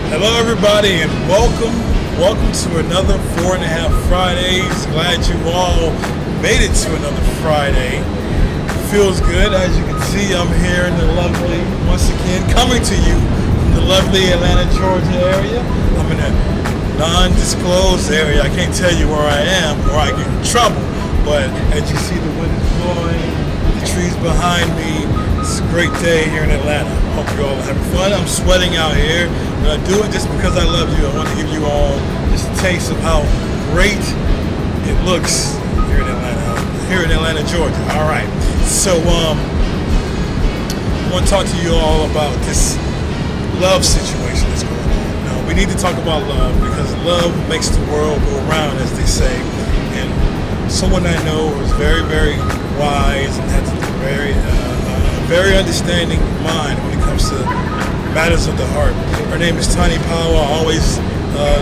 Hello, everybody, and welcome to another 4.5 Fridays. Glad you all made it to another Friday. Feels good. As you can see, I'm here in the lovely, once again, coming to you from the lovely Atlanta, Georgia area. I'm in a non-disclosed area. I can't tell you where I am or I get in trouble, but as you see, the wind is blowing, the trees behind me. It's a great day here in Atlanta. Hope you all are having fun. I'm sweating out here, but I do it just because I love you. I want to give you all just a taste of how great it looks here in Atlanta, Georgia. All right. So I want to talk to you all about this love situation that's going on. Now, we need to talk about love because love makes the world go around, as they say. And someone I know is very, very wise and has a very understanding mind when it comes to matters of the heart. Her name is Tani Powell. I always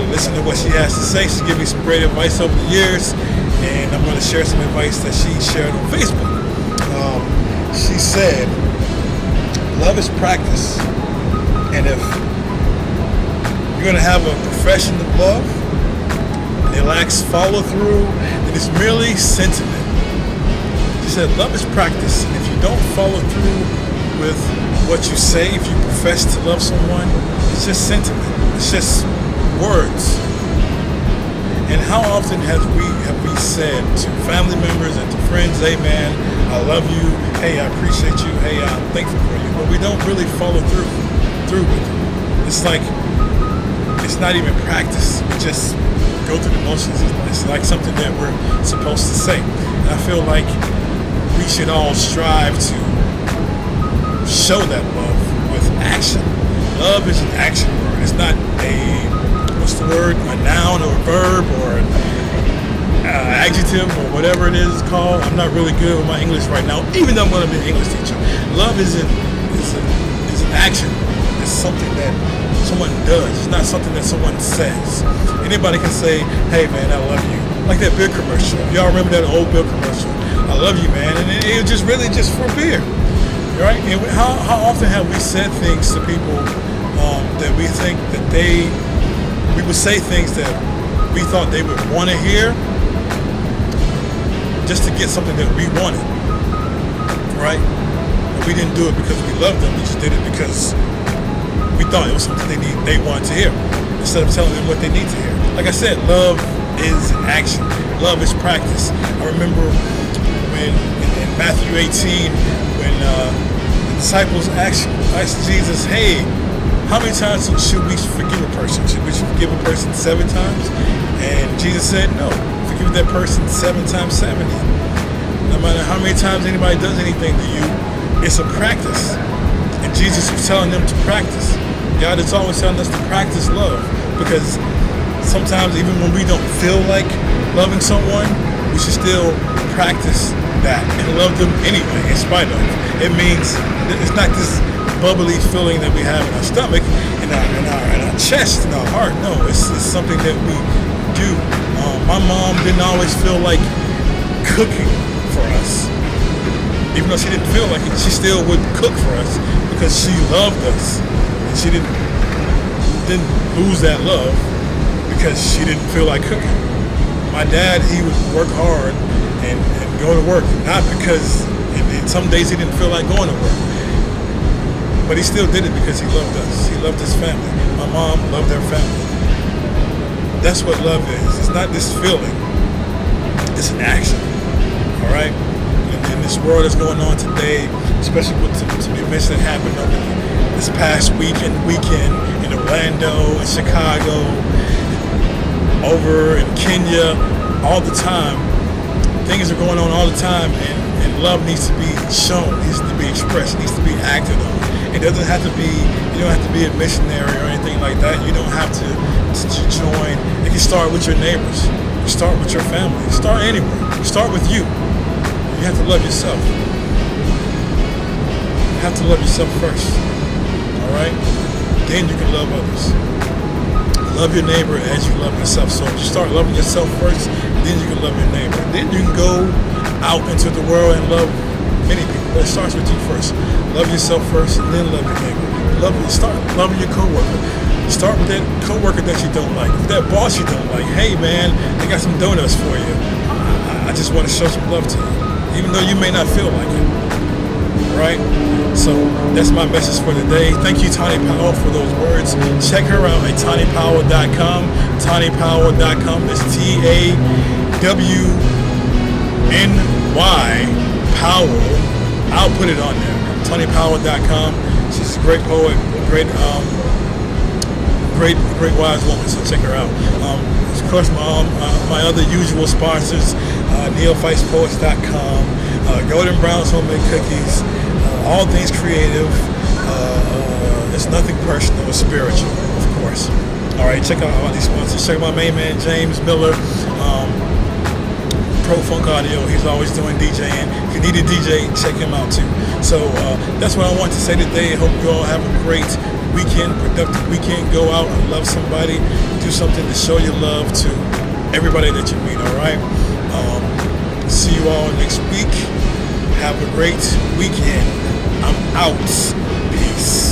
listen to what she has to say. She's given me some great advice over the years, and I'm going to share some advice that she shared on Facebook. She said, love is practice, and if you're going to have a profession of love and it lacks follow through, then it's merely sentiment. She said, love is practice, and if you don't follow through with what you say, if you profess to love someone, it's just sentiment. It's just words. And how often have we said to family members and to friends, hey man, I love you, hey, I appreciate you, hey, I'm thankful for you, but we don't really follow through with it. It's like, it's not even practice. We just go through the motions. It's like something that we're supposed to say. And I feel like we should all strive to show that love with action. Love is an action word. It's not a noun or a verb or an adjective or whatever it is called. I'm not really good with my English right now, even though I'm going to be an English teacher. Love is an action. It's something that someone does. It's not something that someone says. Anybody can say, hey man, I love you. Like that beer commercial. Y'all remember that old beer commercial? I love you, man. And it was just really just for beer. Right? And how often have we said things to people that we think that we would say things that we thought they would want to hear just to get something that we wanted, right? And we didn't do it because we loved them. We just did it because we thought it was something they wanted to hear instead of telling them what they need to hear. Like I said, love is an action. Love is practice. I remember when in Matthew 18, when the disciples asked Jesus, hey, how many times should we forgive a person? Should we forgive a person 7 times? And Jesus said, no, forgive that person 7 times 70. No matter how many times anybody does anything to you, it's a practice. And Jesus was telling them to practice. God is always telling us to practice love, because sometimes even when we don't feel like loving someone, we should still practice that and love them anyway, in spite of. It means it's not this bubbly feeling that we have in our stomach, in our chest, in our heart. No, it's something that we do. My mom didn't always feel like cooking for us. Even though she didn't feel like it, she still would cook for us because she loved us. And she didn't lose that love because she didn't feel like cooking. My dad, he would work hard and go to work, not because, and some days he didn't feel like going to work. But he still did it because he loved us. He loved his family. My mom loved her family. That's what love is. It's not this feeling. It's an action. All right? And in this world that's going on today, especially with some events that happened over this past weekend in Orlando, in Chicago, over in Kenya, all the time. Things are going on all the time, and love needs to be shown, needs to be expressed, needs to be acted on. It doesn't have to be, you don't have to be a missionary or anything like that. You don't have to join. It can start with your neighbors. You start with your family. Start anywhere. Start with you. You have to love yourself. You have to love yourself first. All right? Then you can love others. Love your neighbor as you love yourself. So if you start loving yourself first, then you can love your neighbor. Then you can go out into the world and love many people. But it starts with you first. Love yourself first, and then love your neighbor. Start loving your coworker. Start with that coworker that you don't like, that boss you don't like. Hey man, I got some donuts for you. I just want to show some love to you, even though you may not feel like it. Right? So that's my message for today. Thank you, Tawny Powell, for those words. Check her out at TawnyPowell.com. TawnyPowell.com. That's TAWNY Powell. I'll put it on there. TawnyPowell.com. She's a great poet, great wise woman. So check her out. Of course, my other usual sponsors, NeophytePoets.com, Golden Brown's Homemade Cookies, all things creative. It's nothing personal, it's spiritual, of course. All right, check out all these sponsors. Check out my main man, James Miller, Pro Funk Audio. He's always doing DJing. If you need a DJ, check him out too. So that's what I want to say today. I hope you all have a great weekend, productive weekend. Go out and love somebody. Do something to show your love to everybody that you meet, all right? See you all next week. Have a great weekend. I'm out. Peace.